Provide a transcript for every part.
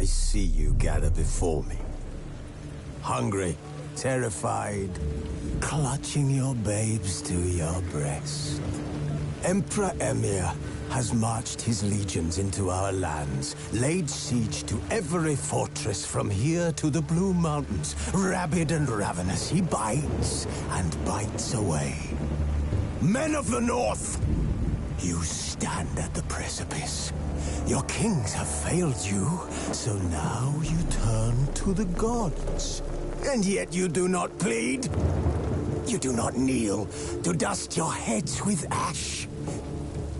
I see you gather before me. Hungry, terrified, clutching your babes to your breast. Emperor Emir has marched his legions into our lands, laid siege to every fortress from here to the Blue Mountains. Rabid and ravenous, he bites and bites away. Men of the North, you stand at the precipice. Your kings have failed you, so now you turn to the gods. And yet you do not plead. You do not kneel to dust your heads with ash.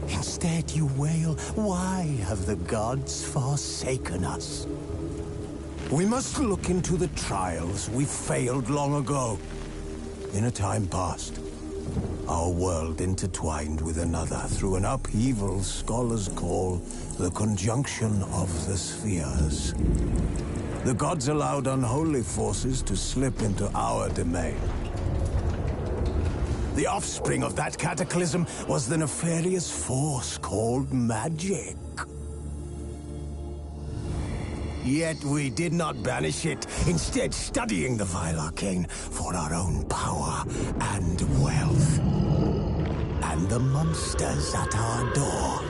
Instead you wail, why have the gods forsaken us? We must look into the trials we failed long ago. In a time past, our world intertwined with another through an upheaval scholars call the conjunction of the spheres. The gods allowed unholy forces to slip into our domain. The offspring of that cataclysm was the nefarious force called magic. Yet we did not banish it, instead studying the vile arcane for our own power and wealth. And the monsters at our door,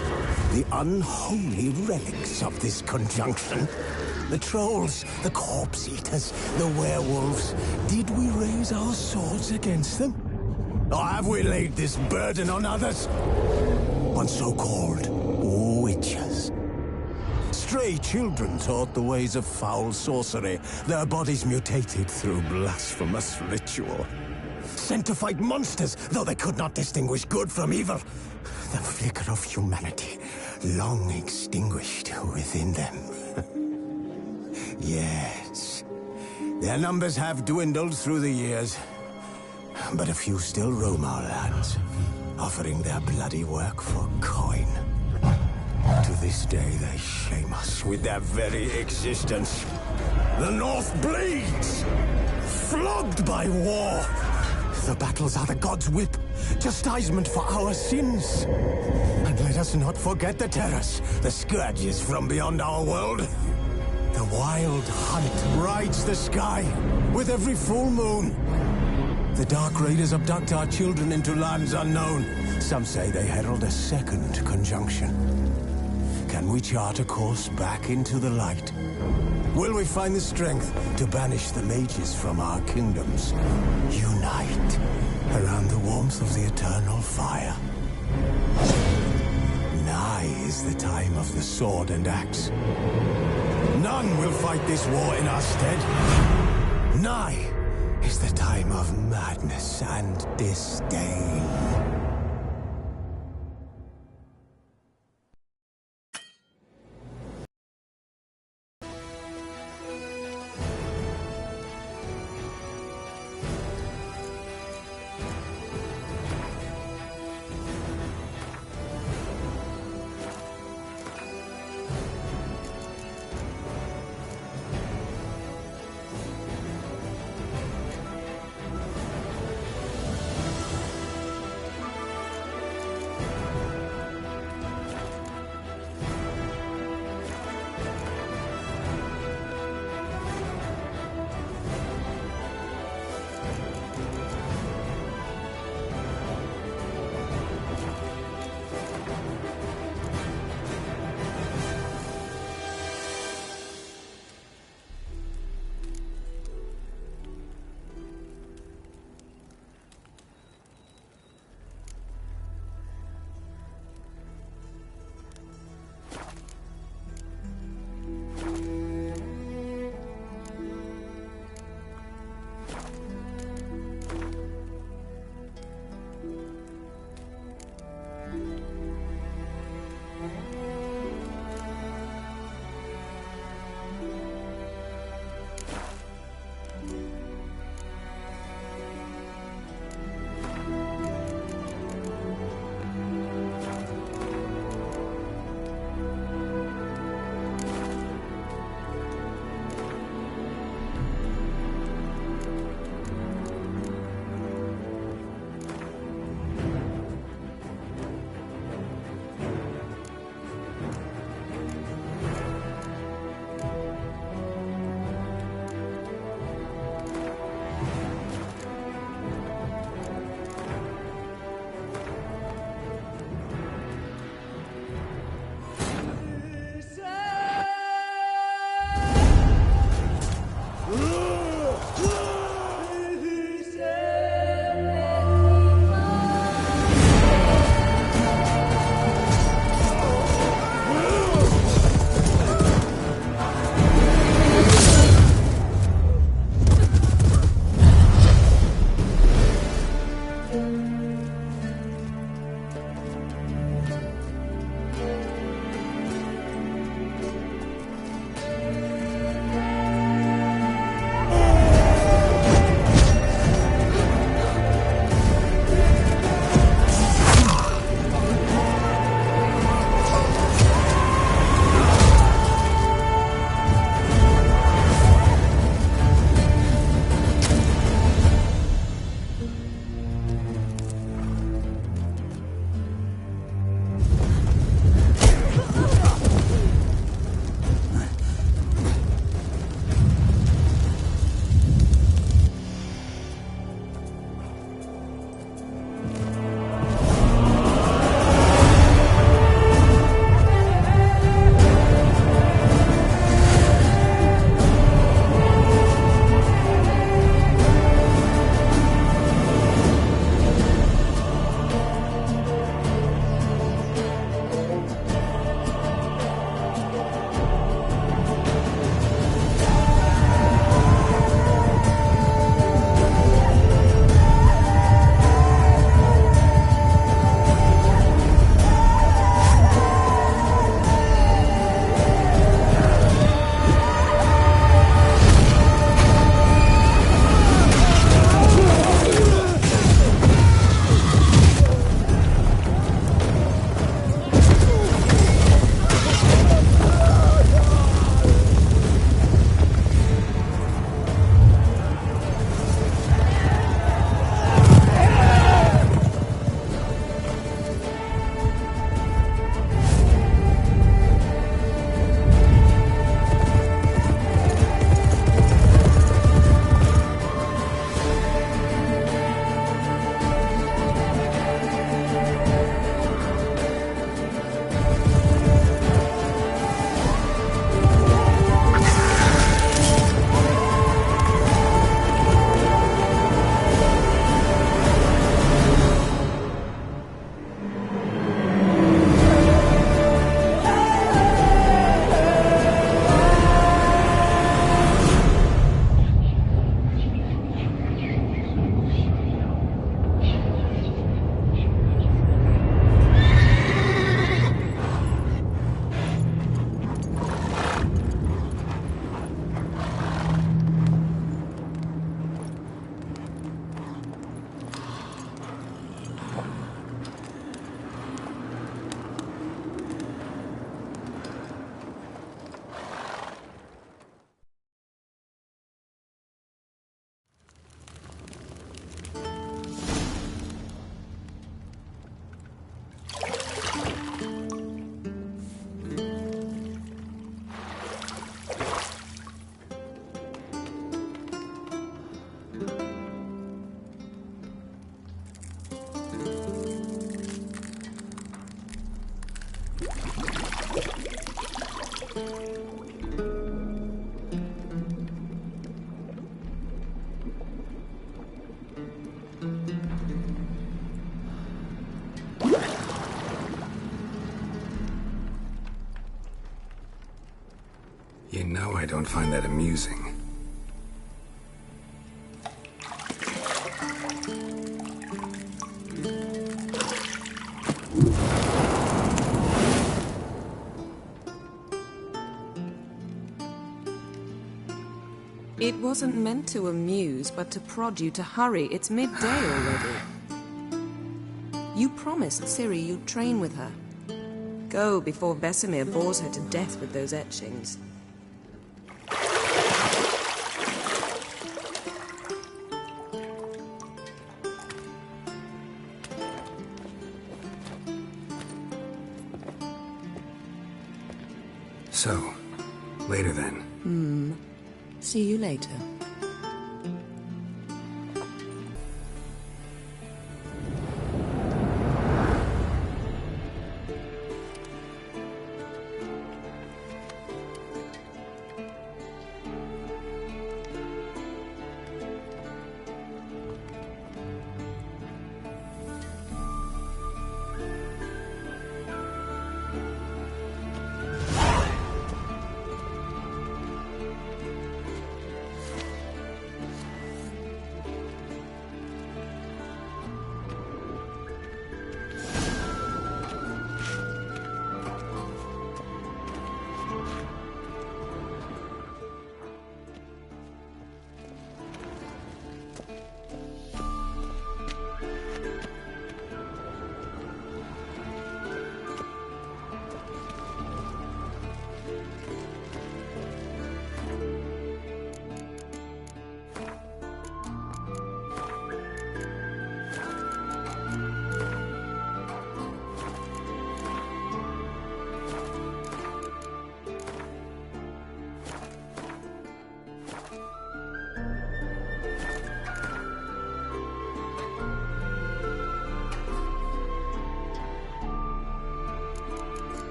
the unholy relics of this conjunction. The trolls, the corpse-eaters, the werewolves. Did we raise our swords against them? Or have we laid this burden on others? On so-called witches. Stray children taught the ways of foul sorcery, their bodies mutated through blasphemous ritual. Sent to fight monsters, though they could not distinguish good from evil. The flicker of humanity, long extinguished within them. Yes, their numbers have dwindled through the years, but a few still roam our lands, offering their bloody work for coin. To this day, they shame us with their very existence. The North bleeds, flogged by war. The battles are the gods' whip, chastisement for our sins. And let us not forget the terrors, the scourges from beyond our world. The wild hunt rides the sky with every full moon. The Dark Raiders abduct our children into lands unknown. Some say they herald a second conjunction. Can we chart a course back into the light? Will we find the strength to banish the mages from our kingdoms? Unite around the warmth of the eternal fire. Nigh is the time of the sword and axe. None will fight this war in our stead. Nigh is the time of madness and disdain. You know I don't find that amusing. It wasn't meant to amuse, but to prod you to hurry. It's midday already. You promised Ciri you'd train with her. Go before Vesemir bores her to death with those etchings. So, later then. See you later.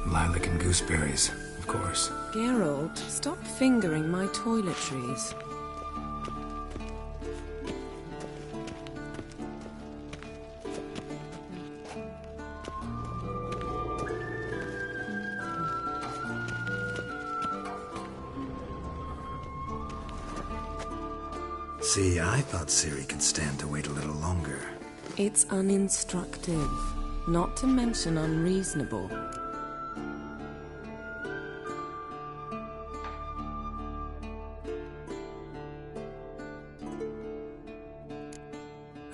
Lilac and gooseberries, of course. Geralt, stop fingering my toiletries. See, I thought Ciri could stand to wait a little longer. It's uninstructive, not to mention unreasonable.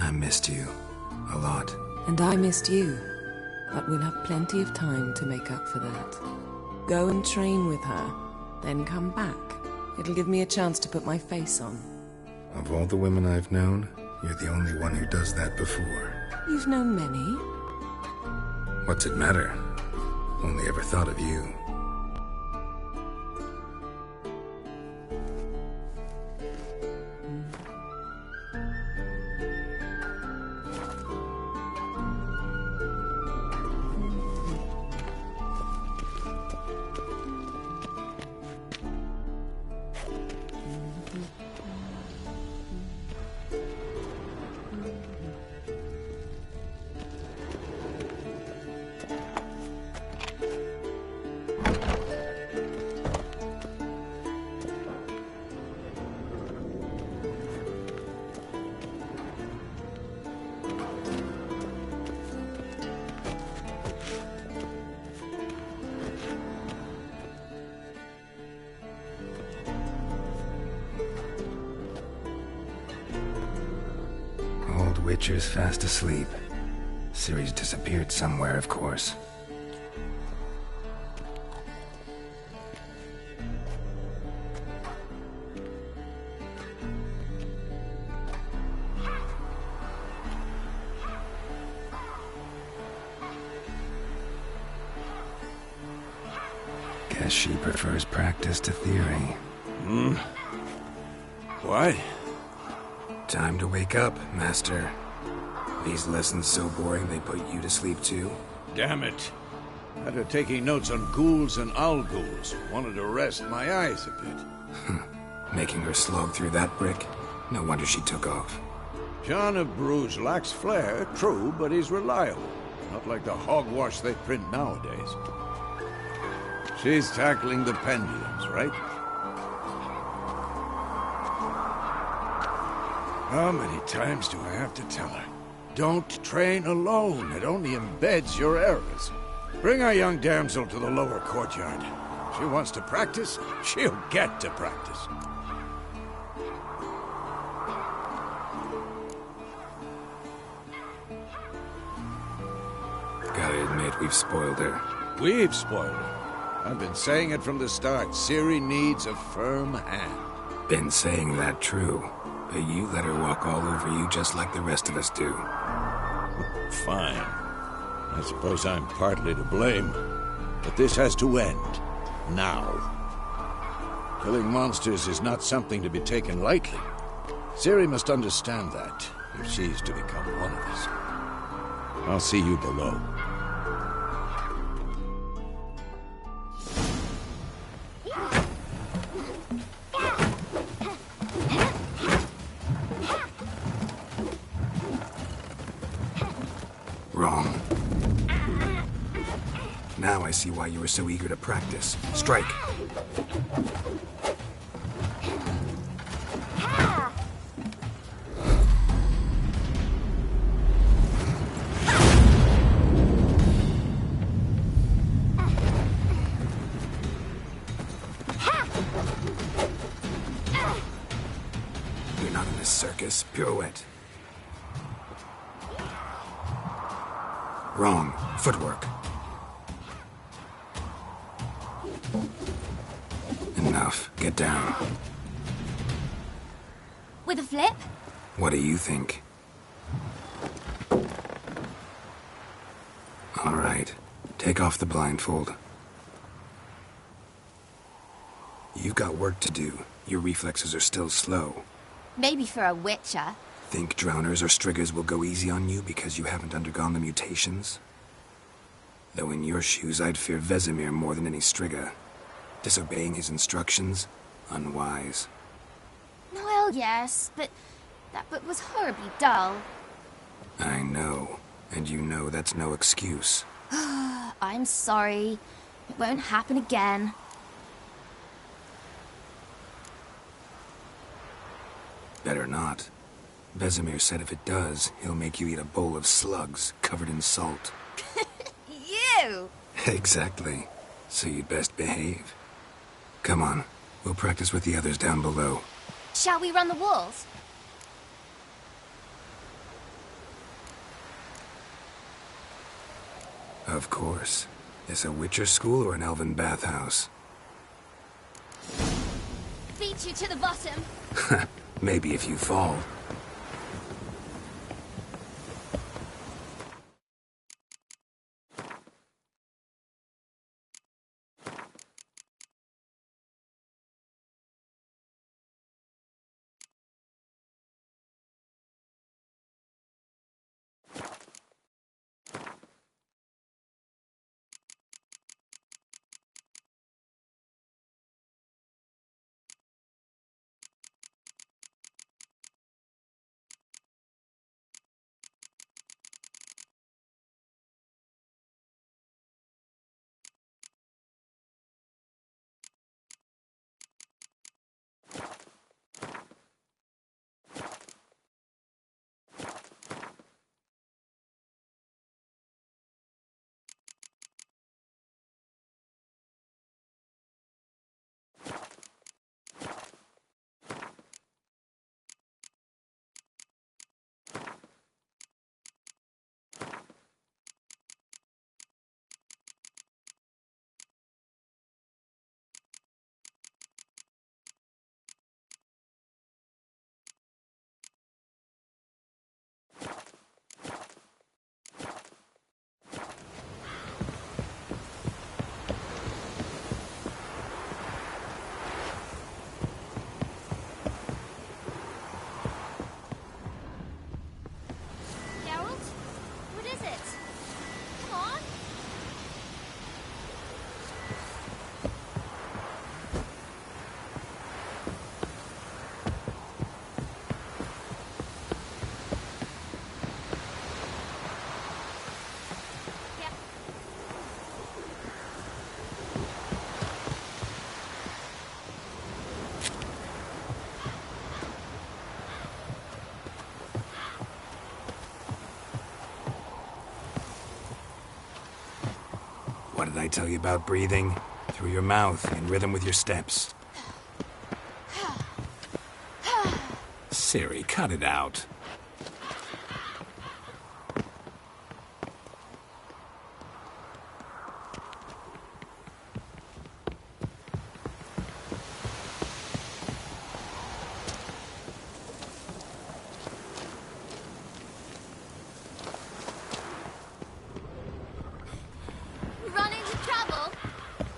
I missed you. A lot. And I missed you. But we'll have plenty of time to make up for that. Go and train with her, then come back. It'll give me a chance to put my face on. Of all the women I've known, you're the only one who does that before. You've known many. What's it matter? Only ever thought of you. Witcher's fast asleep. Ciri's disappeared somewhere, of course. Guess she prefers practice to theory. What? Time to wake up, Master. These lessons so boring they put you to sleep too? Damn it. After taking notes on ghouls and owl ghouls, wanted to rest my eyes a bit. Making her slog through that brick? No wonder she took off. John of Bruges lacks flair, true, but he's reliable. Not like the hogwash they print nowadays. She's tackling the pendulums, right? How many times do I have to tell her? Don't train alone. It only embeds your errors. Bring our young damsel to the lower courtyard. She wants to practice, she'll get to practice. Gotta admit, we've spoiled her. We've spoiled her. I've been saying it from the start. Ciri needs a firm hand. Been saying that true. But you let her walk all over you just like the rest of us do. Fine. I suppose I'm partly to blame. But this has to end. Now. Killing monsters is not something to be taken lightly. Ciri must understand that, if she's to become one of us. I'll see you below. Wrong. Now I see why you were so eager to practice. Strike. You're not in this circus. Pirouette. Wrong. Footwork. Enough. Get down. With a flip? What do you think? All right. Take off the blindfold. You've got work to do. Your reflexes are still slow. Maybe for a witcher. Think drowners or striggers will go easy on you because you haven't undergone the mutations? Though in your shoes, I'd fear Vesemir more than any strigger. Disobeying his instructions? Unwise. Well, yes, but that book was horribly dull. I know. And you know that's no excuse. I'm sorry. It won't happen again. Better not. Vesemir said if it does, he'll make you eat a bowl of slugs covered in salt. You! Exactly. So you'd best behave. Come on. We'll practice with the others down below. Shall we run the walls? Of course. Is a Witcher school or an elven bathhouse? Beat you to the bottom. Maybe if you fall. did I tell you about breathing? Through your mouth, in rhythm with your steps. Ciri, cut it out. Run into trouble?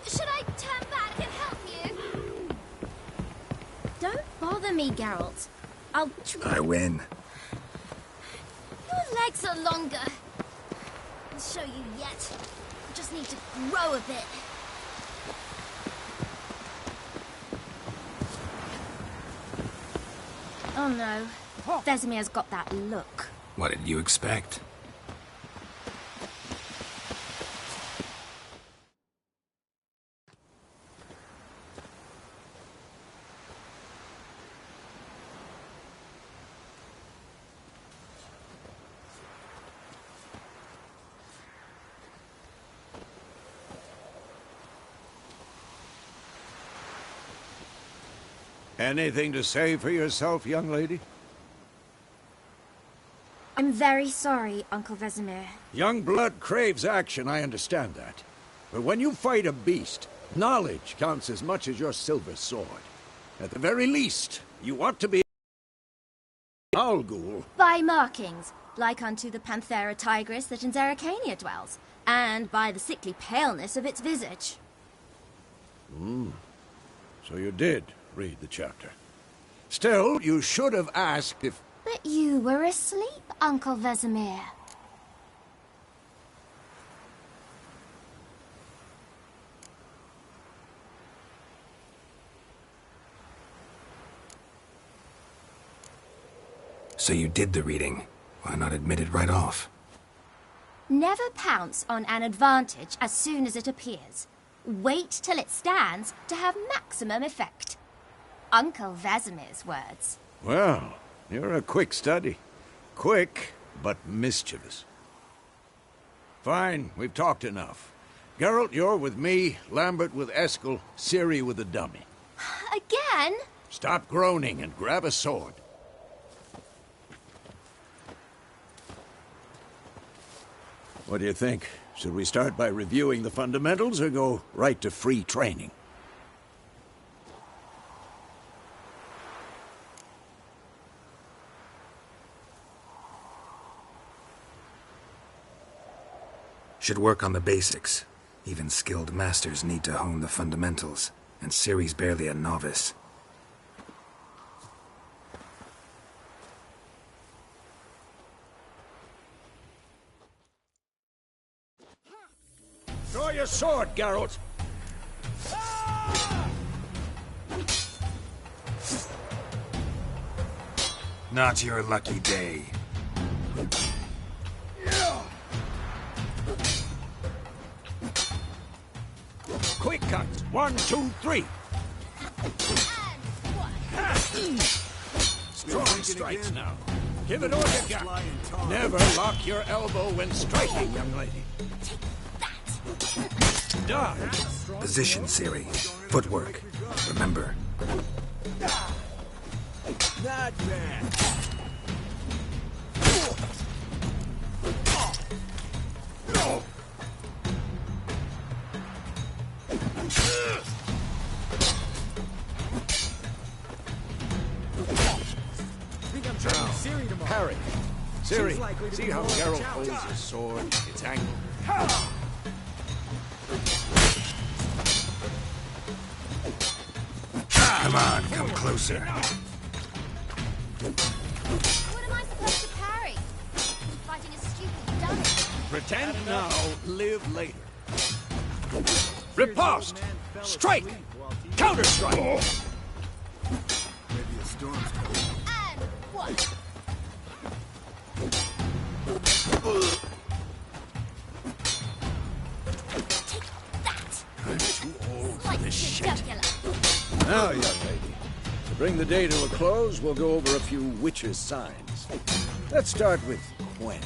Should I turn back and help you? Don't bother me, Geralt. I win. Your legs are longer. I'll show you yet. I just need to grow a bit. Oh no. Vesemir's got that look. What did you expect? Anything to say for yourself, young lady? I'm very sorry, Uncle Vesemir. Young blood craves action, I understand that. But when you fight a beast, knowledge counts as much as your silver sword. At the very least, you ought to be Algul. By markings, like unto the Panthera tigris that in Zerrikania dwells, and by the sickly paleness of its visage. So you did read the chapter. Still, you should have asked if... But you were asleep, Uncle Vesemir. So you did the reading. Why not admit it right off? Never pounce on an advantage as soon as it appears. Wait till it stands to have maximum effect. Uncle Vesemir's words. Well, you're a quick study. Quick, but mischievous. Fine, we've talked enough. Geralt, you're with me, Lambert with Eskel, Ciri with the dummy. Again? Stop groaning and grab a sword. What do you think? Should we start by reviewing the fundamentals or go right to free training? Should work on the basics. Even skilled masters need to hone the fundamentals, and Ciri's barely a novice. Draw your sword, Geralt! Not your lucky day. Quick cut! 1, 2, 3! Strong strikes now. Give it all you got. Never lock your elbow when striking, young lady. Dodge. Position, Ciri. Footwork. Remember. Not bad. Parry. Ciri, see how Geralt holds his sword, its angle? Come on, come closer. What am I supposed to parry? Fighting a stupid dummy. Pretend now, live later. Riposte! Strike! Counter-strike! Maybe a storm's coming. And what? Take that! I'm too old for Like this shit. jugular. Now, young lady, to bring the day to a close, we'll go over a few witches' signs. Let's start with Gwen.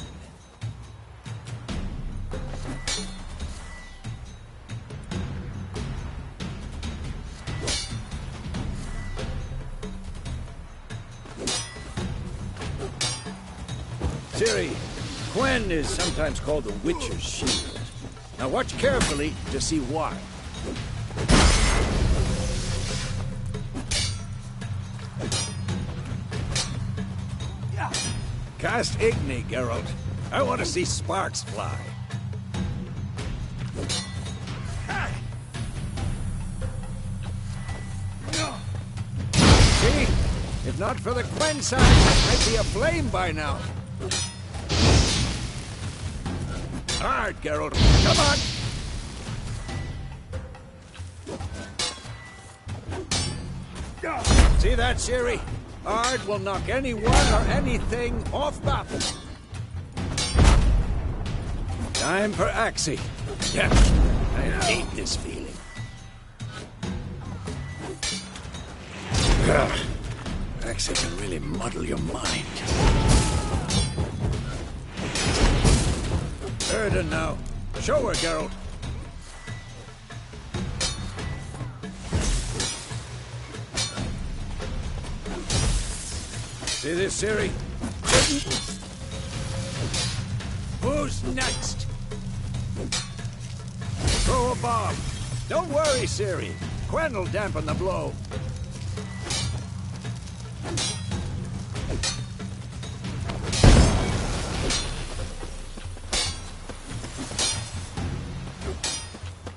Ciri, Quen is sometimes called the Witcher's Shield. Now watch carefully to see why. Cast Igni, Geralt. I want to see sparks fly. See? If not for the Quen sign, I'd be aflame by now. Hard, Geralt. Come on! See that, Ciri? Ard will knock anyone or anything off balance. Time for Axie. Yeah, I hate this feeling. Axie can really muddle your mind. Erden now. Show her, Geralt. See this, Ciri? Who's next? Throw a bomb. Don't worry, Ciri. Quen will dampen the blow.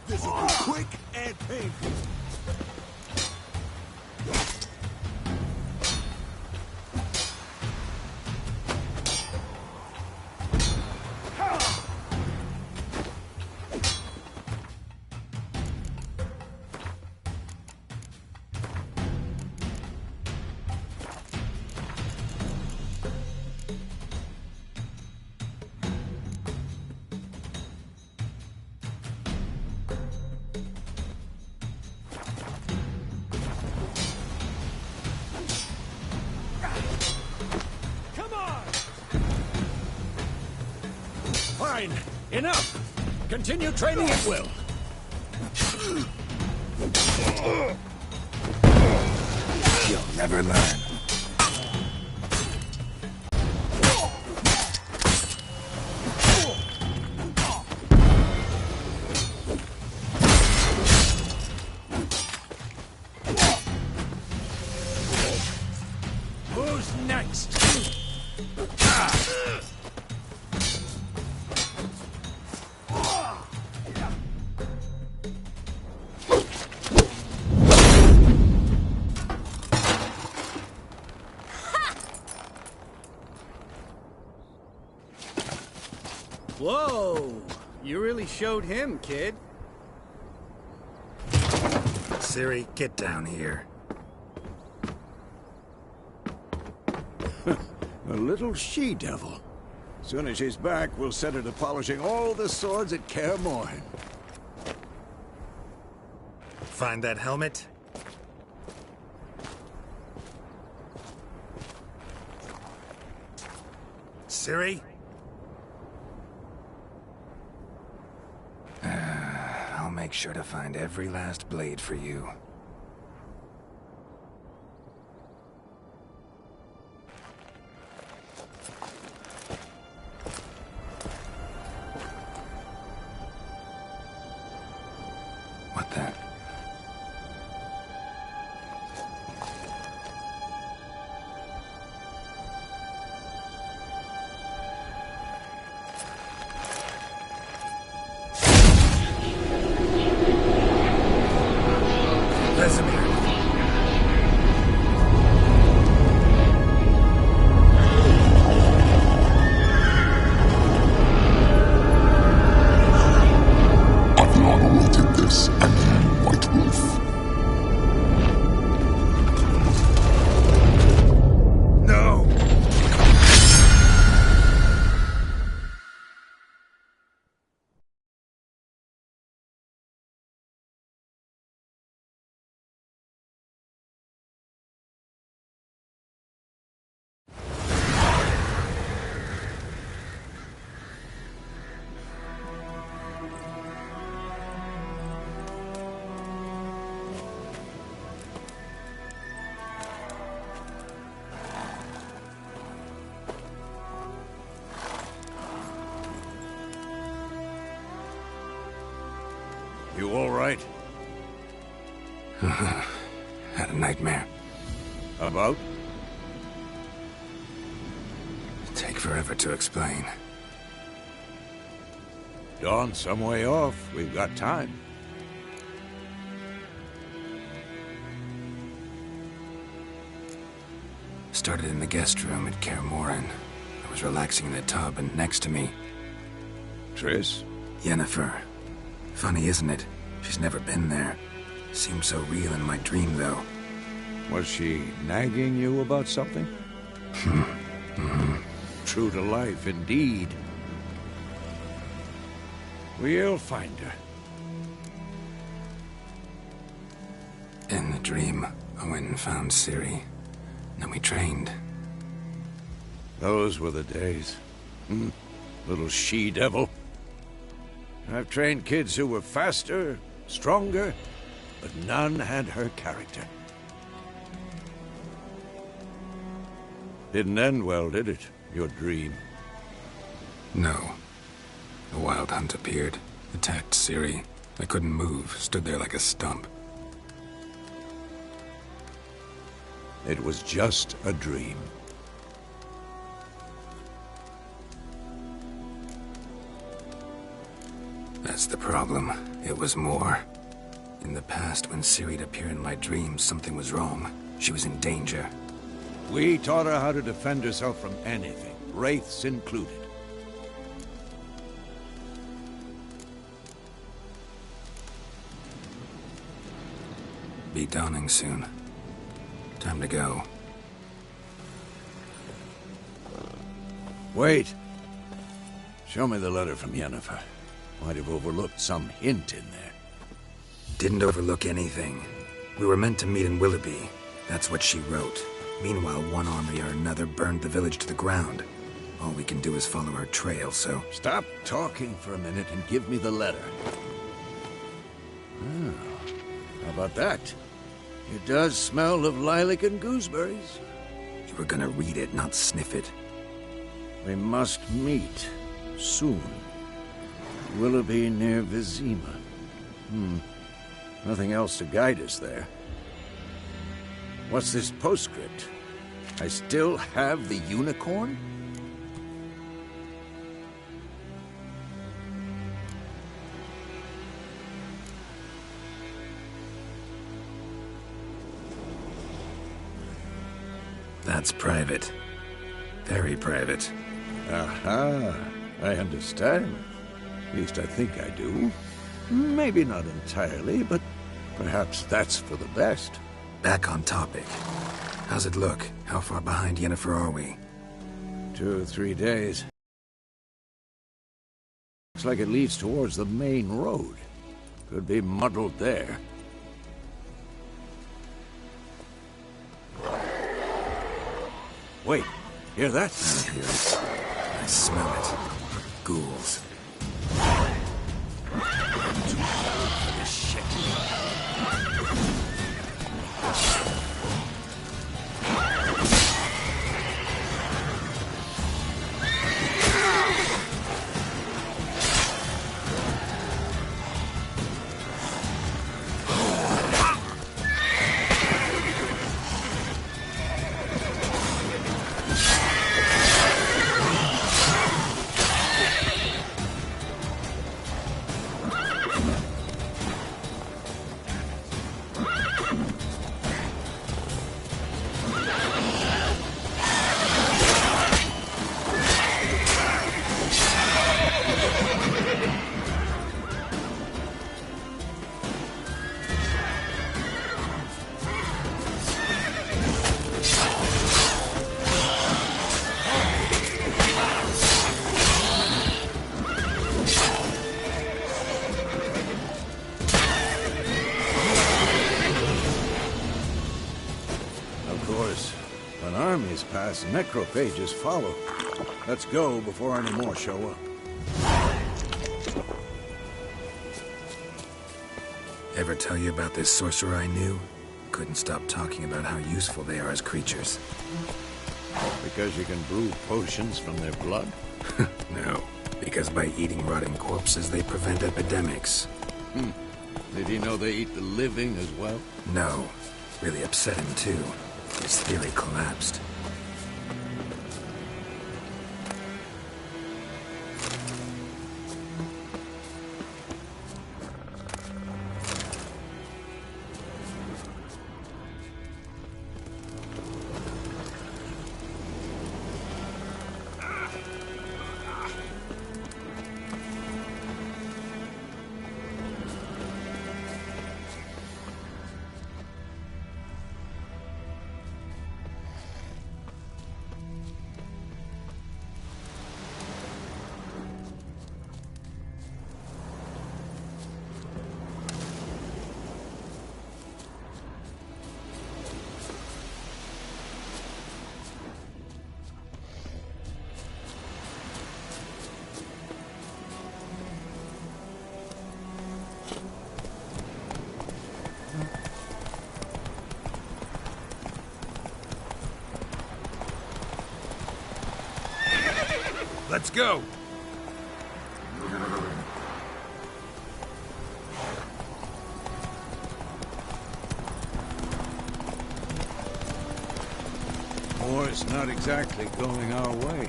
This will be quick and painful. Fine. Enough. Continue training at will. You'll never learn. Who's next? Whoa! You really showed him, kid. Ciri, get down here. A little she-devil. Soon as she's back, we'll set her to polishing all the swords at Kaer Morhen. Find that helmet? Ciri? I'll make sure to find every last blade for you. What the? nightmare. About? Take forever to explain. Dawn's some way off. We've got time. Started in the guest room at Kaer Morhen. I was relaxing in the tub, and next to me, Triss? Yennefer. Funny, isn't it? She's never been there. Seemed so real in my dream, though. Was she nagging you about something? True to life, indeed. We'll find her. In the dream, I went and found Ciri. Then we trained. Those were the days. Little she-devil. I've trained kids who were faster, stronger, but none had her character. Didn't end well, did it? Your dream? No. A wild hunt appeared, attacked Ciri. I couldn't move, stood there like a stump. It was just a dream. That's the problem. It was more. In the past, when Ciri'd appear in my dreams, something was wrong. She was in danger. We taught her how to defend herself from anything, wraiths included. Be dawning soon. Time to go. Wait. Show me the letter from Yennefer. Might have overlooked some hint in there. Didn't overlook anything. We were meant to meet in Willoughby. That's what she wrote. Meanwhile, one army or another burned the village to the ground. All we can do is follow her trail, so... Stop talking for a minute and give me the letter. How about that? It does smell of lilac and gooseberries. You were gonna read it, not sniff it. We must meet. Soon. Willoughby near Vizima. Nothing else to guide us there. What's this postscript? I still have the unicorn? That's private. Very private. Aha, I understand. At least I think I do. Maybe not entirely, but perhaps that's for the best. Back on topic. How's it look? How far behind Yennefer are we? 2 or 3 days. Looks like it leads towards the main road. Could be muddled there. Wait, hear that? I hear it. I smell it. Ghouls. Pass, necrophages follow. Let's go before any more show up. Ever tell you about this sorcerer I knew? Couldn't stop talking about how useful they are as creatures. Because you can brew potions from their blood? No, because by eating rotting corpses, they prevent epidemics. Did he know they eat the living as well? No, Really upset him, too. His theory collapsed. Let's go! War's not exactly going our way.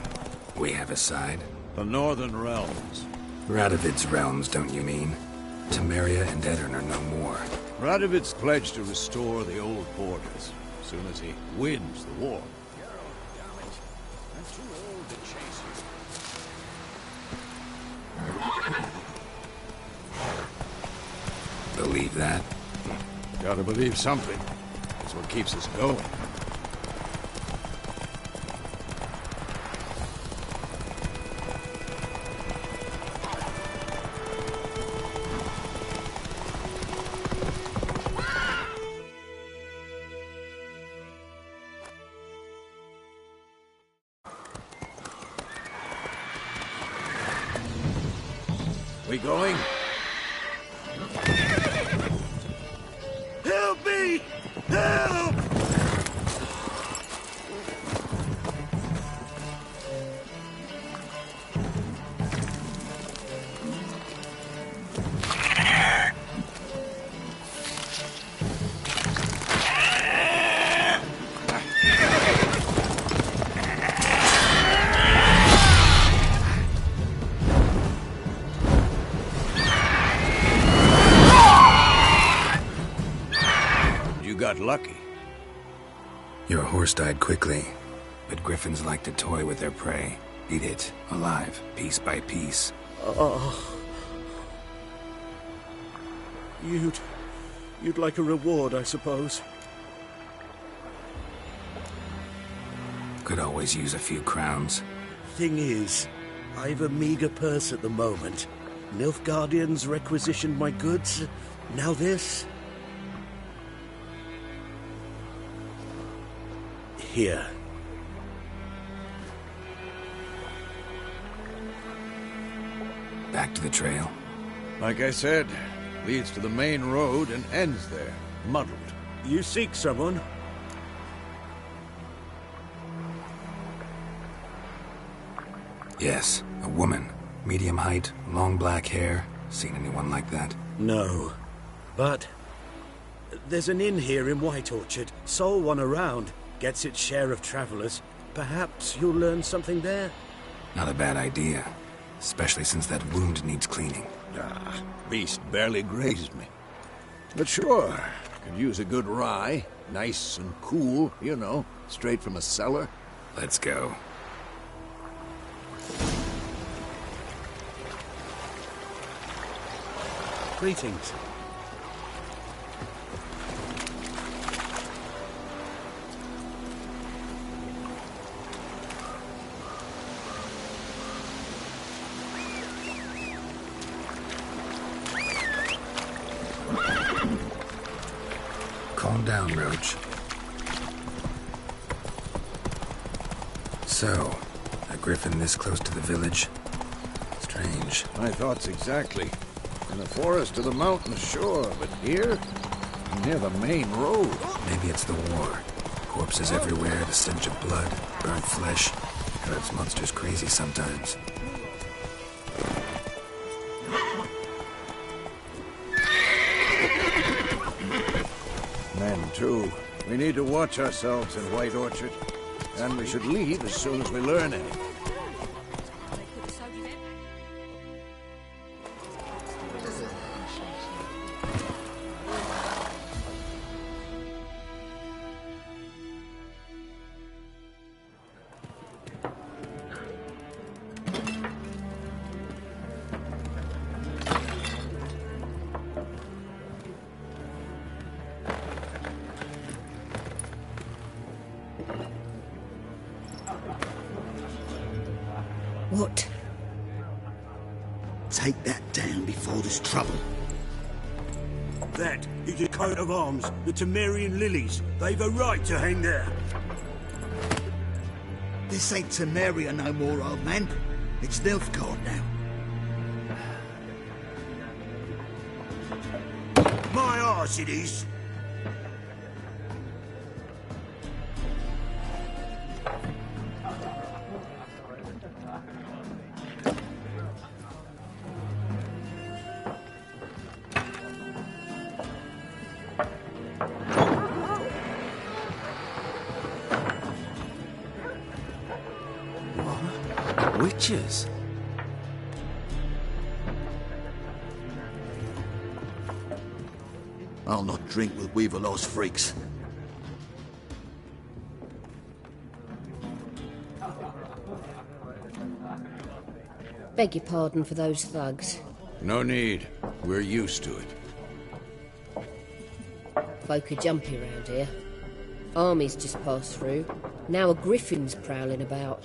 We have a side. The Northern Realms. Radovid's realms, don't you mean? Temeria and Eddern are no more. Radovid's pledged to restore the old borders as soon as he wins the war. I'm too old to chase you. Believe that? Gotta believe something. That's what keeps us going. We going? Help me! Help! Got lucky. Your horse died quickly, but griffins like to toy with their prey. Eat it, alive, piece by piece. Oh. You'd like a reward, I suppose. Could always use a few crowns. Thing is, I've a meager purse at the moment. Nilfgaardians requisitioned my goods. Now this. Here. Back to the trail. Like I said, leads to the main road and ends there, muddled. You seek someone? Yes, a woman. Medium height, long black hair. Seen anyone like that? No. But there's an inn here in White Orchard. Sole one around. Gets its share of travelers. Perhaps you'll learn something there? Not a bad idea. Especially since that wound needs cleaning. Ah, beast barely grazed me. But sure, could use a good rye. Nice and cool, you know, straight from a cellar. Let's go. Greetings. Calm down, Roach. So, a griffin this close to the village? Strange. My thoughts exactly. In the forest to the mountains, sure, but here? Near the main road. Maybe it's the war. Corpses everywhere, the stench of blood, burnt flesh. Drives monsters crazy sometimes. Men, too. True. We need to watch ourselves in White Orchard. And we should leave as soon as we learn anything. What? Take that down before there's trouble. That is a coat of arms, the Temerian lilies. They've a right to hang there. This ain't Temeria no more, old man. It's Nilfgaard now. My arse it is. Witches? I'll not drink with Weaverlaw's freaks. Beg your pardon for those thugs. No need. We're used to it. Folk are jumpy around here. Armies just passed through. Now a griffin's prowling about.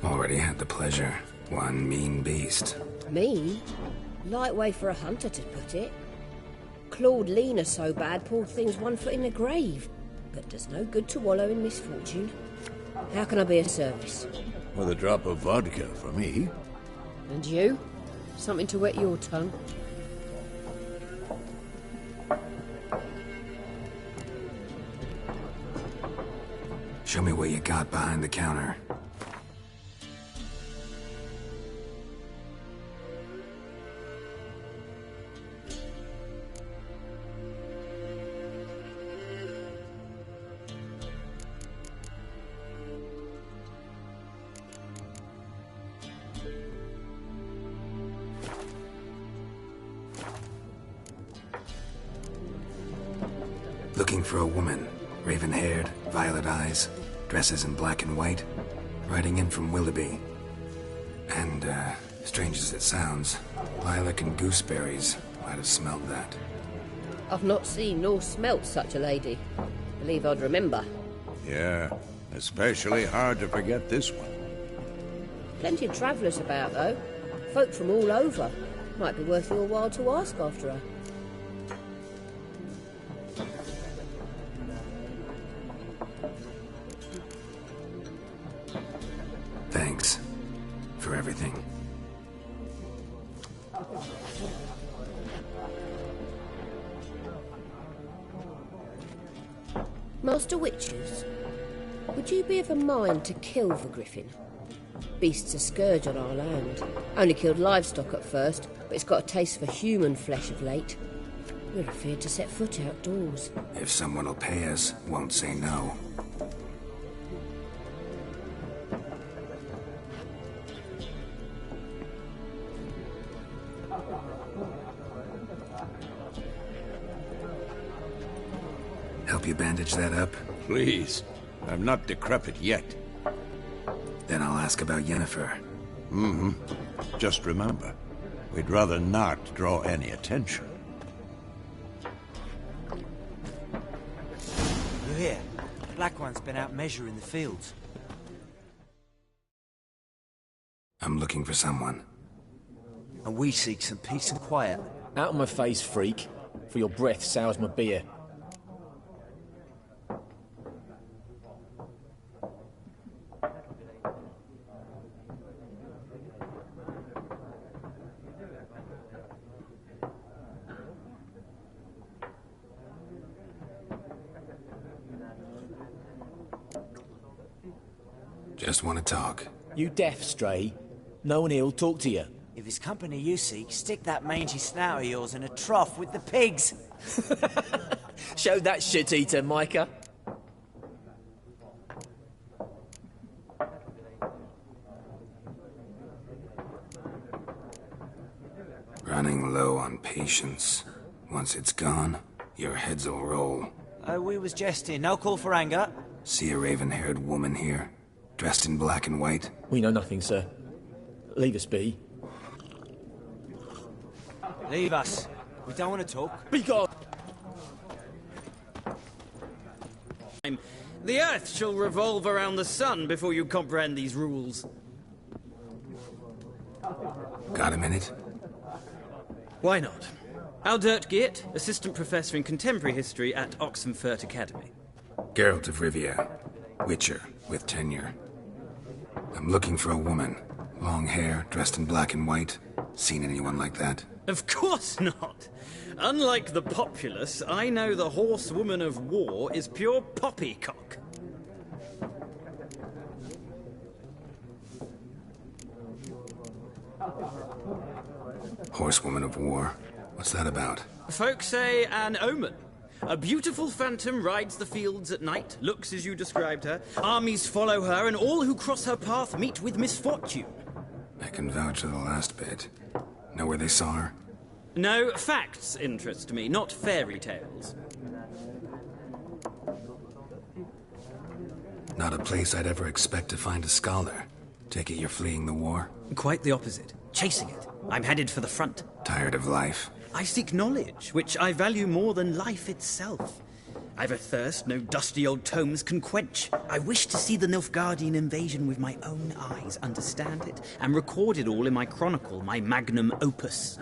Already had the pleasure. One mean beast. Mean? Light way for a hunter to put it. Clawed Lena so bad, poor thing's 1 foot in the grave. But does no good to wallow in misfortune. How can I be of service? With a drop of vodka for me. And you? Something to wet your tongue? Show me what you got behind the counter. Looking for a woman. Raven-haired, violet eyes, dresses in black and white, riding in from Willoughby. And, strange as it sounds, lilac and gooseberries might have smelled that. I've not seen nor smelt such a lady. Believe I'd remember. Yeah, especially hard to forget this one. Plenty of travellers about, though. Folk from all over. Might be worth your while to ask after her. Thanks for everything. Master Witches, would you be of a mind to kill the griffin? Beast's a scourge on our land. Only killed livestock at first, but it's got a taste for human flesh of late. We're afeard to set foot outdoors. If someone will pay us, won't say no. Help you bandage that up? Please. I'm not decrepit yet. Then I'll ask about Yennefer. Just remember, we'd rather not draw any attention. You're here. Black One's been out measuring the fields. I'm looking for someone. And we seek some peace and quiet. Out of my face, freak. For your breath sours my beer. Just want to talk. You deaf, Stray? No one here'll talk to you. If it's company you seek, stick that mangy snout of yours in a trough with the pigs. Show that shit-eater, Micah. Running low on patience. Once it's gone, your heads'll roll. We was jesting. No call for anger. See a raven-haired woman here, dressed in black and white? We know nothing, sir. Leave us be. Leave us. We don't want to talk. Be gone! The Earth shall revolve around the sun before you comprehend these rules. Got a minute? Why not? Aldert Geert, Assistant Professor in Contemporary History at Oxenfurt Academy. Geralt of Rivia, Witcher, with tenure. I'm looking for a woman. Long hair, dressed in black and white. Seen anyone like that? Of course not! Unlike the populace, I know the horsewoman of war is pure poppycock. Horsewoman of war? What's that about? Folk say an omen. A beautiful phantom rides the fields at night, looks as you described her. Armies follow her, and all who cross her path meet with misfortune. I can vouch for the last bit. Know where they saw her? No, facts interest me, not fairy tales. Not a place I'd ever expect to find a scholar. Take it you're fleeing the war? Quite the opposite. Chasing it. I'm headed for the front. Tired of life? I seek knowledge, which I value more than life itself. I've a thirst no dusty old tomes can quench. I wish to see the Nilfgaardian invasion with my own eyes, understand it, and record it all in my chronicle, my magnum opus.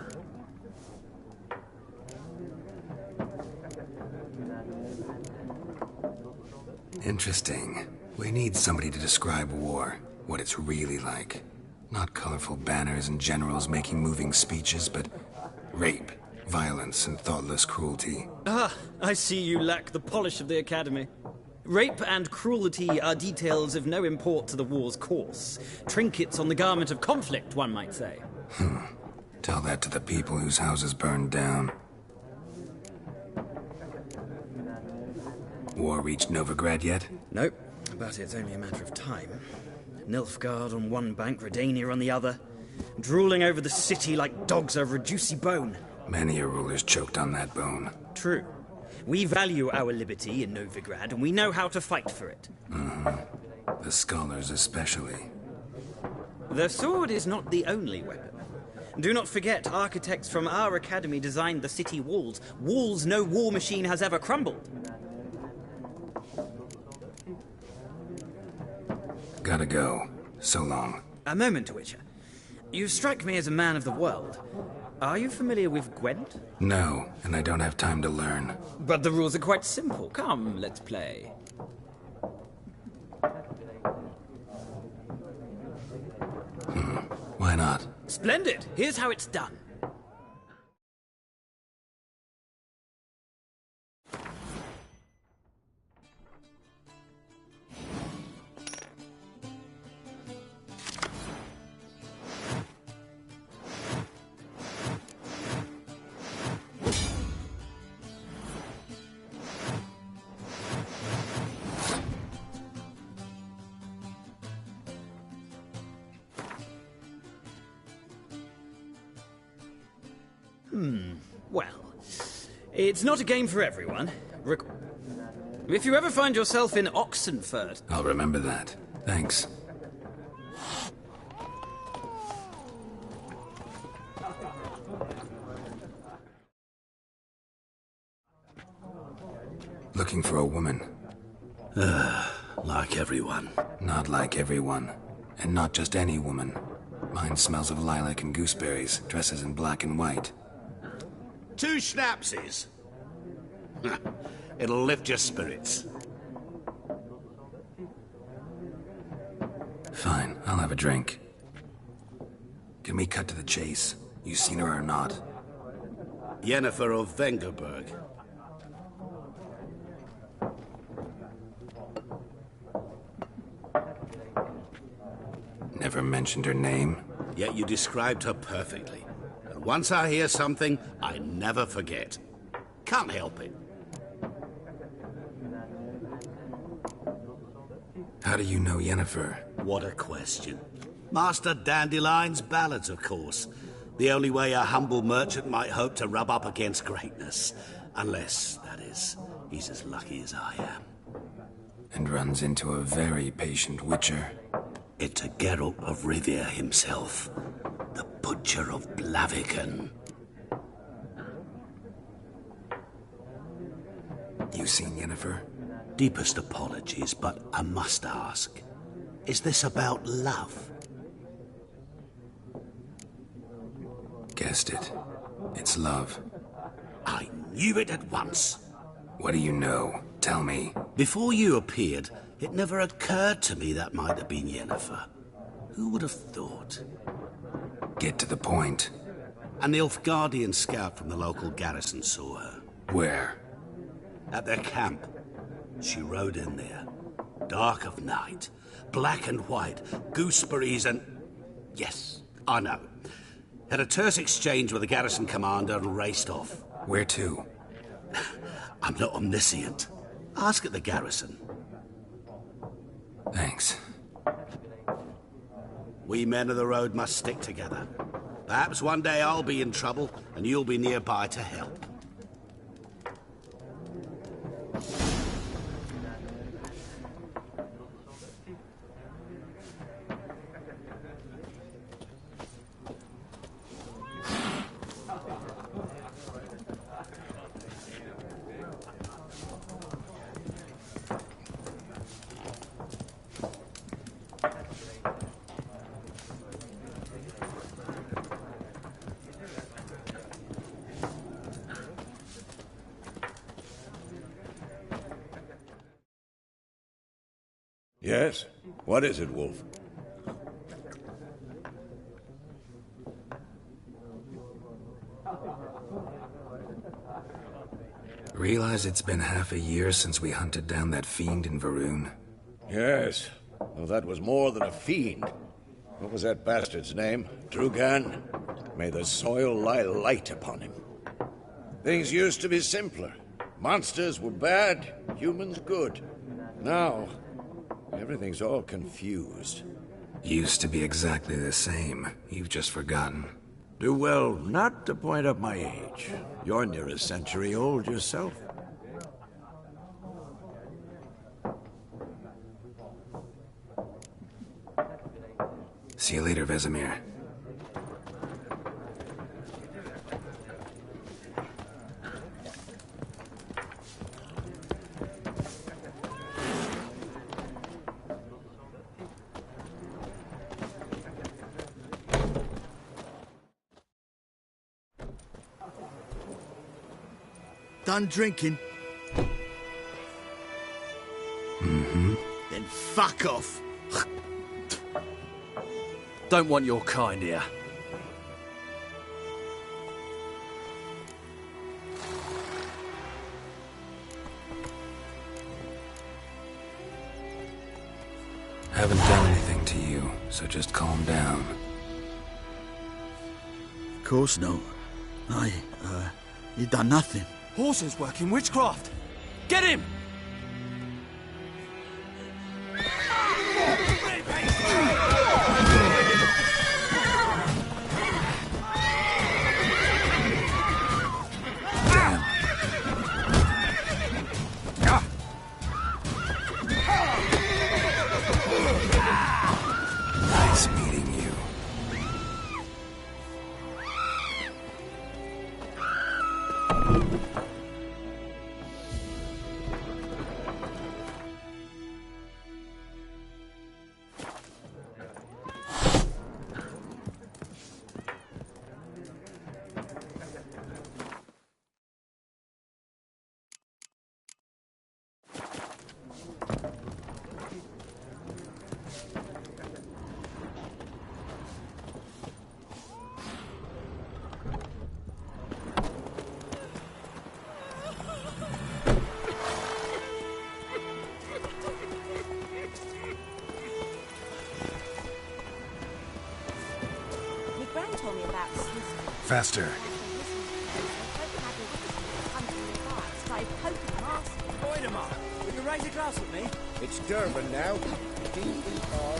Interesting. We need somebody to describe war, what it's really like. Not colorful banners and generals making moving speeches, but rape, violence, and thoughtless cruelty. Ah, I see you lack the polish of the Academy. Rape and cruelty are details of no import to the war's course. Trinkets on the garment of conflict, one might say. Tell that to the people whose houses burned down. War reached Novigrad yet? Nope, but it's only a matter of time. Nilfgaard on one bank, Redania on the other. Drooling over the city like dogs over a juicy bone. Many a ruler's choked on that bone. True. We value our liberty in Novigrad, and we know how to fight for it. The scholars especially. The sword is not the only weapon. Do not forget, architects from our academy designed the city walls. Walls no war machine has ever crumbled. Gotta go. So long. A moment, Witcher. You strike me as a man of the world. Are you familiar with Gwent? No, and I don't have time to learn. But the rules are quite simple. Come, let's play. Why not? Splendid! Here's how it's done. Well, it's not a game for everyone. If you ever find yourself in Oxenfurt... I'll remember that. Thanks. Looking for a woman. Like everyone. Not like everyone. And not just any woman. Mine smells of lilac and gooseberries, dresses in black and white. 2 schnapsies. It'll lift your spirits. Fine, I'll have a drink. Can we cut to the chase? You seen her or not? Yennefer of Vengerberg. Never mentioned her name. Yet you described her perfectly. And once I hear something, I never forget. Can't help it. How do you know Yennefer? What a question. Master Dandelion's ballads, of course. The only way a humble merchant might hope to rub up against greatness. Unless, that is, he's as lucky as I am. And runs into a very patient witcher. It's a Geralt of Rivia himself. The Butcher of Blaviken. You seen Yennefer? Deepest apologies, but I must ask. Is this about love? Guessed it. It's love. I knew it at once. What do you know? Tell me. Before you appeared, it never occurred to me that might have been Yennefer. Who would have thought? Get to the point. A Nilfgaardian scout from the local garrison saw her. Where? At their camp. She rode in there. Dark of night. Black and white. Gooseberries and... Yes, I know. Had a terse exchange with the garrison commander and raced off. Where to? I'm not omniscient. Ask at the garrison. Thanks. We men of the road must stick together. Perhaps one day I'll be in trouble and you'll be nearby to help. Yes? What is it, Wolf? Realize it's been half a year since we hunted down that fiend in Varun? Yes. Well, that was more than a fiend. What was that bastard's name? Drugan? May the soil lie light upon him. Things used to be simpler. Monsters were bad, humans good. Now, everything's all confused. Used to be exactly the same. You've just forgotten. Do well not to point up my age. You're near a century old yourself. See you later, Vesemir. Done drinking? Mm-hmm. Then fuck off. Don't want your kind here. Haven't done anything to you, so just calm down. Of course no. You done nothing. Horses working witchcraft! Get him! Nice meeting you. Faster. Avoid him up. With your Raise a glass with me. It's Durban now. D-E-R.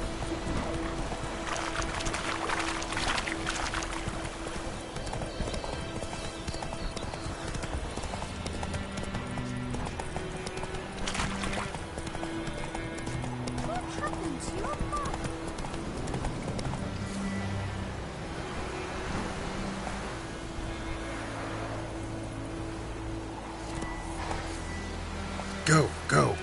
Go, go.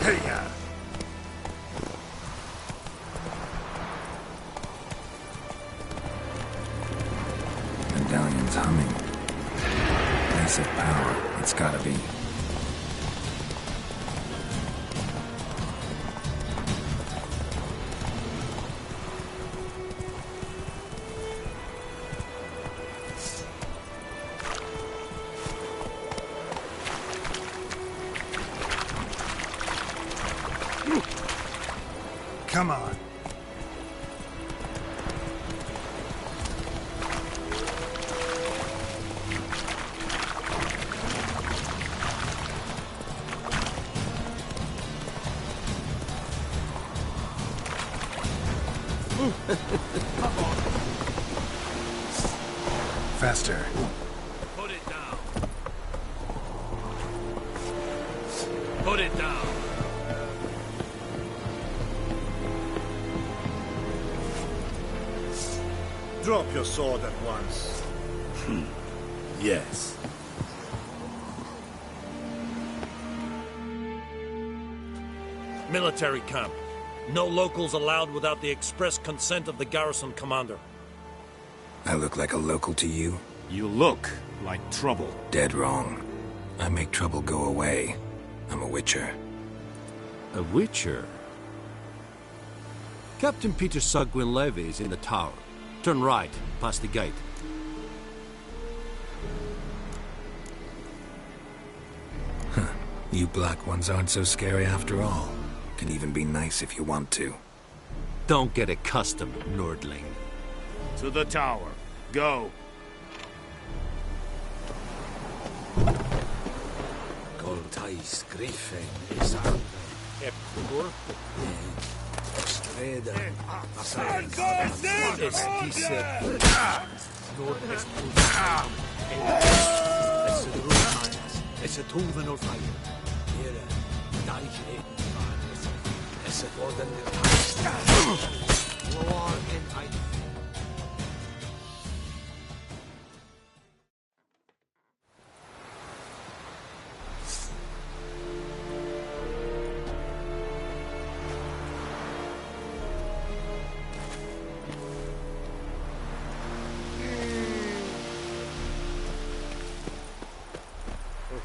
Hey-ya! Medallion's humming. Place of power. It's gotta be. Come on. Faster. Put it down. Put it down. Drop your sword at once. Yes. Military camp. No locals allowed without the express consent of the garrison commander. I look like a local to you? You look like trouble. Dead wrong. I make trouble go away. I'm a witcher. A witcher? Captain Peter Sugwin Levy is in the tower. Turn right, past the gate. Huh. You black ones aren't so scary after all. Can even be nice if you want to. Don't get accustomed, Nordling. To the tower. Go. Coltais Griffin is Estreda.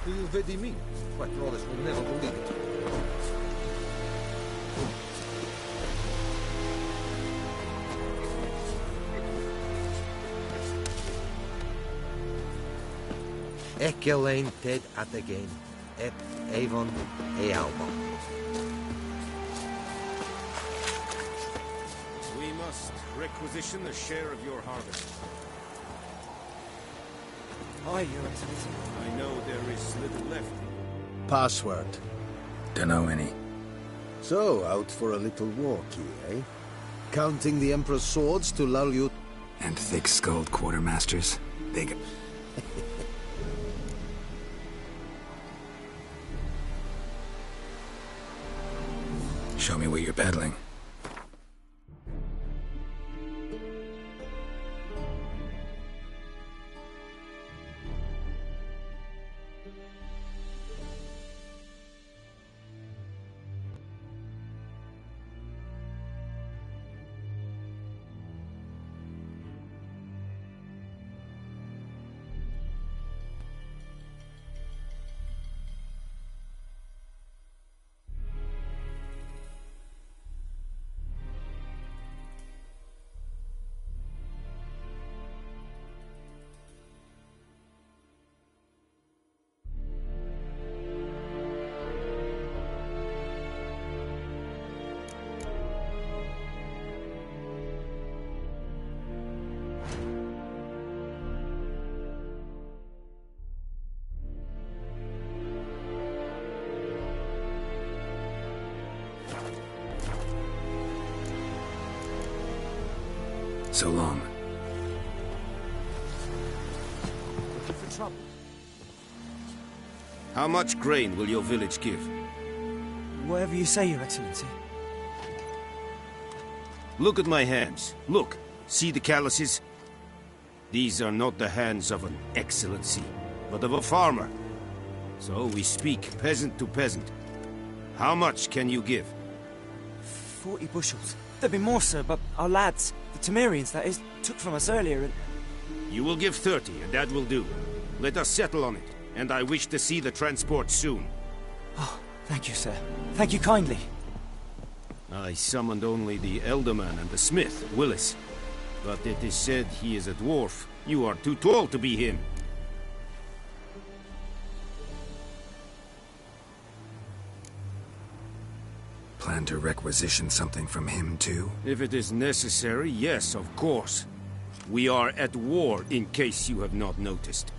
Who you vedi me? What Rollers will never believe it. Ekelain Ted at again. Ep Avon Ealba. We must requisition the share of your harvest. Aye, Your Excellency. I know there is little left. Password. Dunno any. So, out for a little walk here, eh? Counting the Emperor's swords to lull you... And thick-skulled quartermasters. They got... Show me what you're peddling. So long. Looking for trouble? How much grain will your village give? Whatever you say, Your Excellency. Look at my hands. Look. See the calluses? These are not the hands of an excellency, but of a farmer. So we speak peasant to peasant. How much can you give? 40 bushels. There'd be more, sir, but our lads, the Temerians, that is, took from us earlier and... You will give 30, and that will do. Let us settle on it, and I wish to see the transport soon. Oh, thank you, sir. Thank you kindly. I summoned only the Elderman and the smith, Willis. But it is said he is a dwarf. You are too tall to be him. Plan to requisition something from him, too? If it is necessary, yes, of course. We are at war, in case you have not noticed.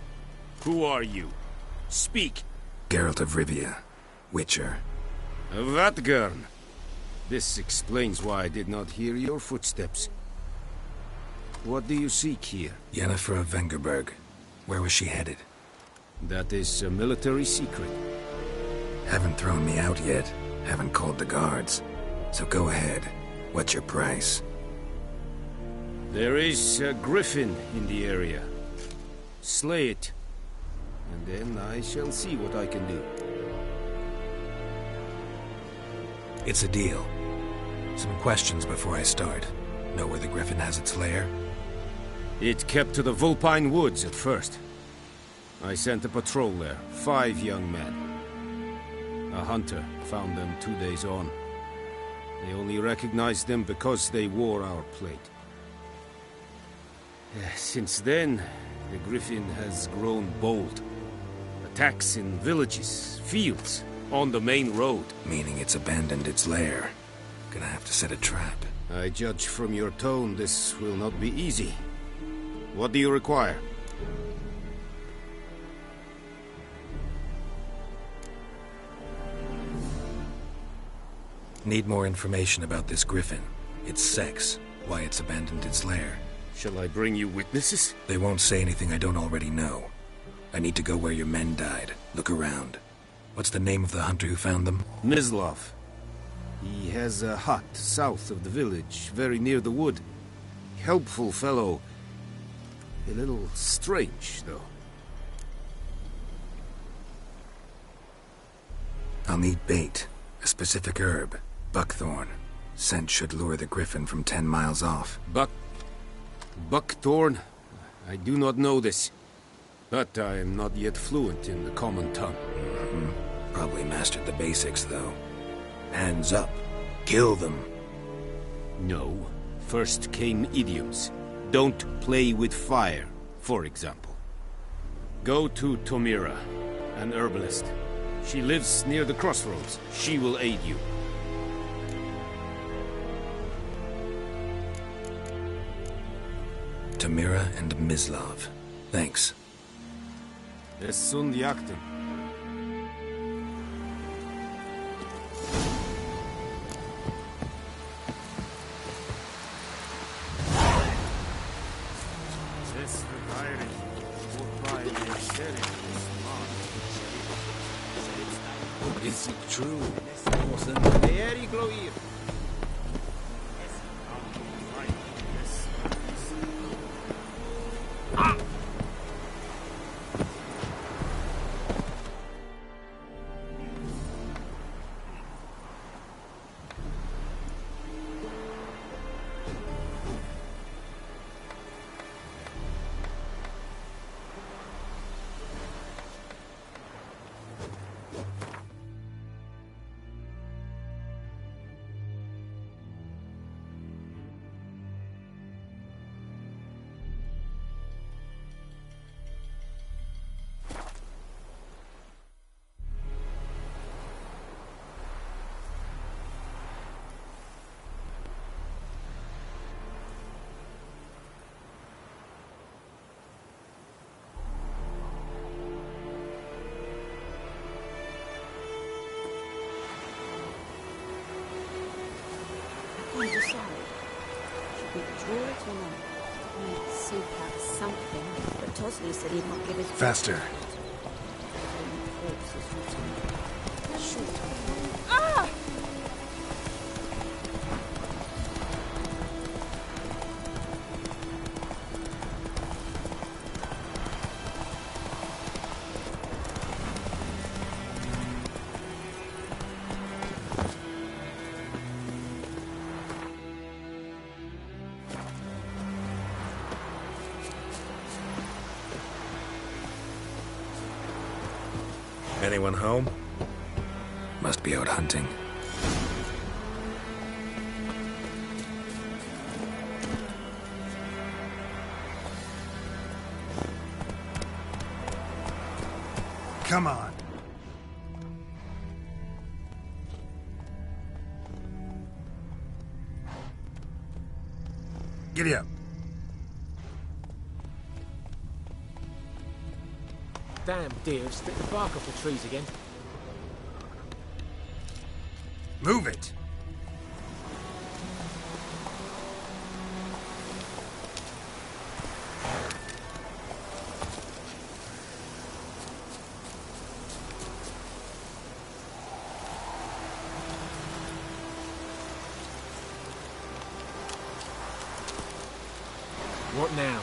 Who are you? Speak! Geralt of Rivia, Witcher. Vatgern. This explains why I did not hear your footsteps. What do you seek here? Yennefer of Vengerberg. Where was she headed? That is a military secret. Haven't thrown me out yet. Haven't called the guards. So go ahead. What's your price? There is a griffin in the area. Slay it. And then I shall see what I can do. It's a deal. Some questions before I start. Know where the griffin has its lair? It kept to the Vulpine Woods at first. I sent a patrol there, 5 young men. A hunter found them 2 days on. They only recognized them because they wore our plate. Since then, the griffin has grown bold. Attacks in villages, fields, on the main road. Meaning it's abandoned its lair. Gonna have to set a trap. I judge from your tone this will not be easy. What do you require? Need more information about this griffin. Its sex, why it's abandoned its lair. Shall I bring you witnesses? They won't say anything I don't already know. I need to go where your men died. Look around. What's the name of the hunter who found them? Mislav. He has a hut south of the village, very near the wood. Helpful fellow. A little strange, though. I'll need bait. A specific herb. Buckthorn. Scent should lure the griffin from 10 miles off. Buckthorn? I do not know this. But I am not yet fluent in the common tongue. Probably mastered the basics, though. Hands up. Kill them. No. First came idioms. Don't play with fire, for example. Go to Tomira, an herbalist. She lives near the crossroads. She will aid you. Tomira and Mislav. Thanks. Es sunt jakten. Is it true? Decide. Should we draw it or not? Need soup out of something, but Tosley said he might give us... Faster. Ah! Anyone home? Must be out hunting. Come on. Giddy up. Damn deer, split the bark off the trees again. Move it. What now?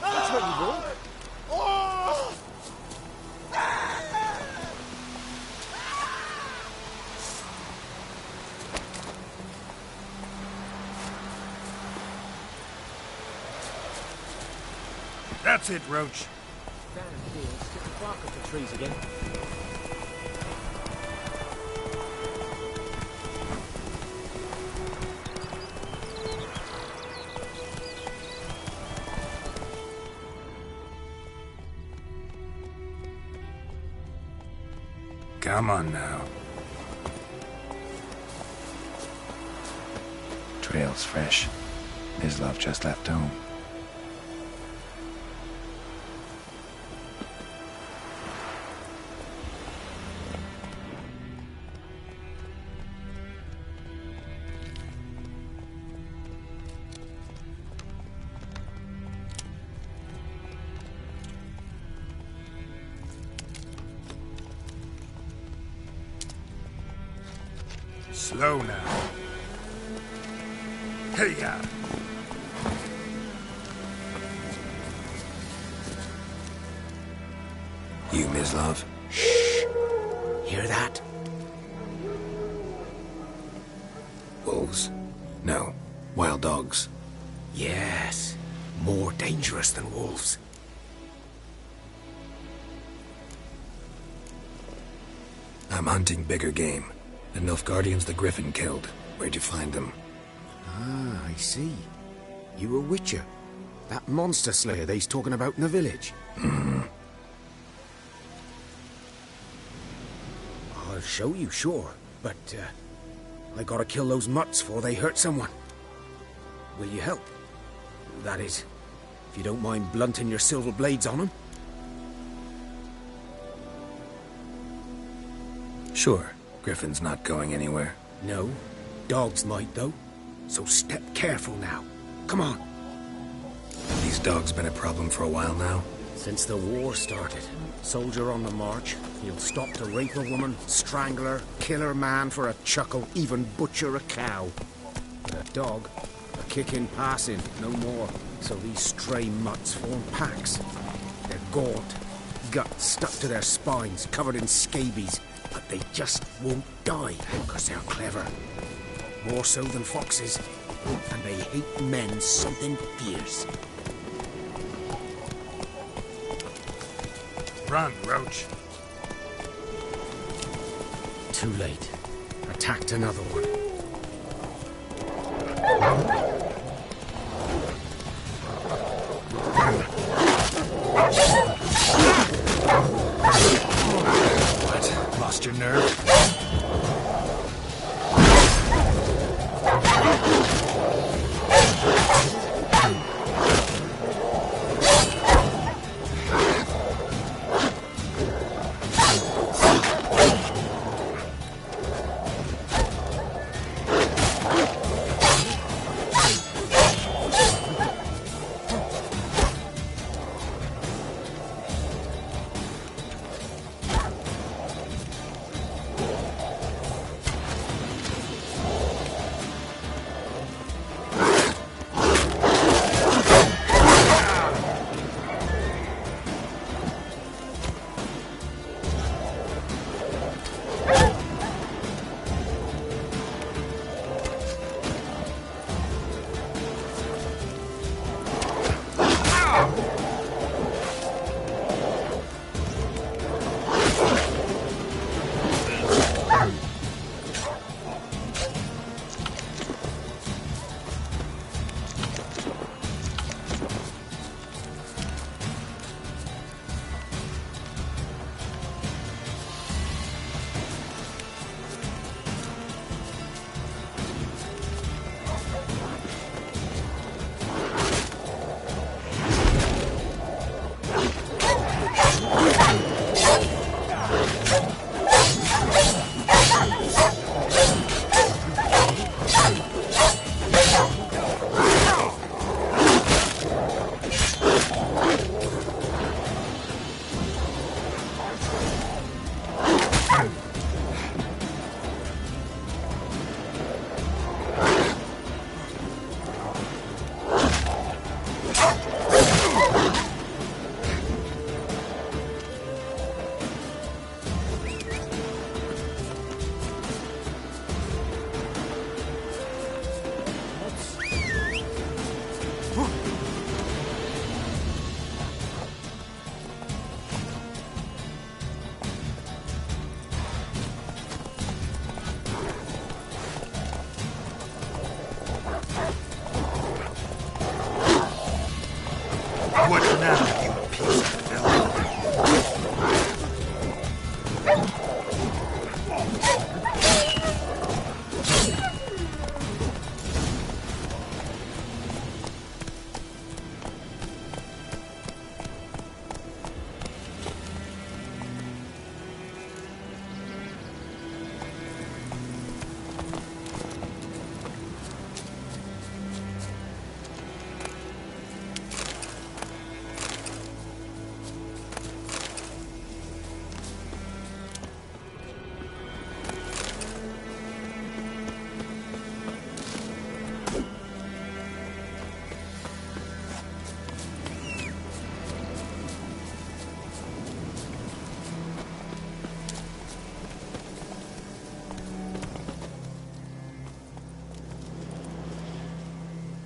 That's what you want. That's it, Roach. Damn deer, split the bark off the trees again. Come on now. Trail's fresh. Mislav just left home. Slow now. Hey-ya! You, Mislav? Shh! Hear that? Wolves? No. Wild dogs. Yes. More dangerous than wolves. I'm hunting bigger game. The Nilfgaardians the Griffin killed. Where'd you find them? Ah, I see. You a witcher. That monster slayer they's talking about in the village. Mm-hmm. I'll show you, sure. But, I gotta kill those mutts before they hurt someone. Will you help? That is, if you don't mind blunting your silver blades on them. Sure. Griffin's not going anywhere. No. Dogs might, though. So step careful now. Come on. These dogs been a problem for a while now? Since the war started. Soldier on the march. He'll stop to rape a woman, strangle her, kill her man for a chuckle, even butcher a cow. But a dog, a kick in passing, no more. So these stray mutts form packs. They're gaunt, guts stuck to their spines, covered in scabies. But they just won't die, because they're clever. More so than foxes. And they hate men something fierce. Run, Roach. Too late. Attacked another one. What? Lost your nerve?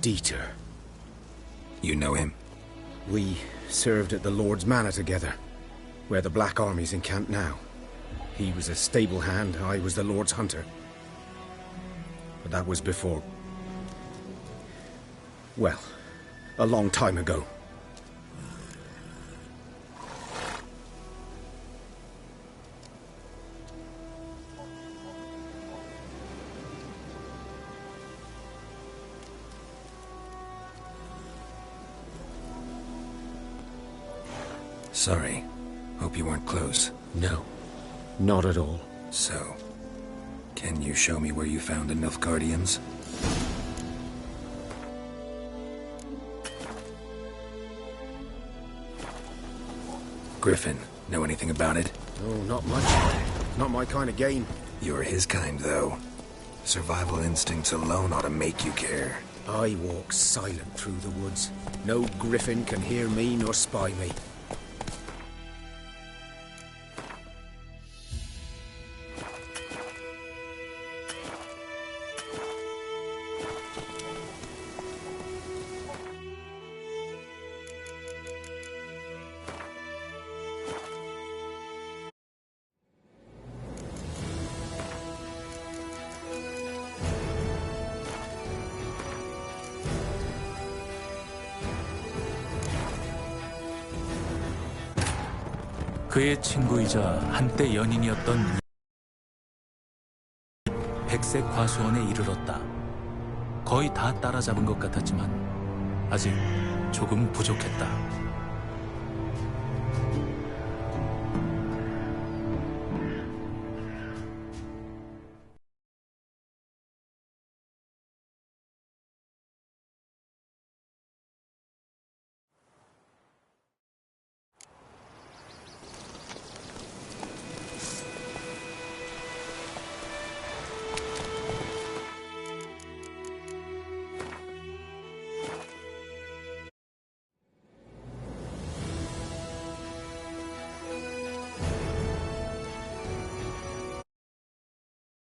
Dieter. You know him? We served at the Lord's Manor together, where the Black Army's encamped now. He was a stable hand, I was the Lord's hunter. But that was before... well, a long time ago. Sorry. Hope you weren't close. No, not at all. So, can you show me where you found the Nilfgaardians? Griffin, know anything about it? No, not much. Not my kind of game. You're his kind, though. Survival instincts alone ought to make you care. I walk silent through the woods. No griffin can hear me nor spy me. 그의 친구이자 한때 연인이었던 백색 과수원에 이르렀다. 거의 다 따라잡은 것 같았지만 아직 조금 부족했다.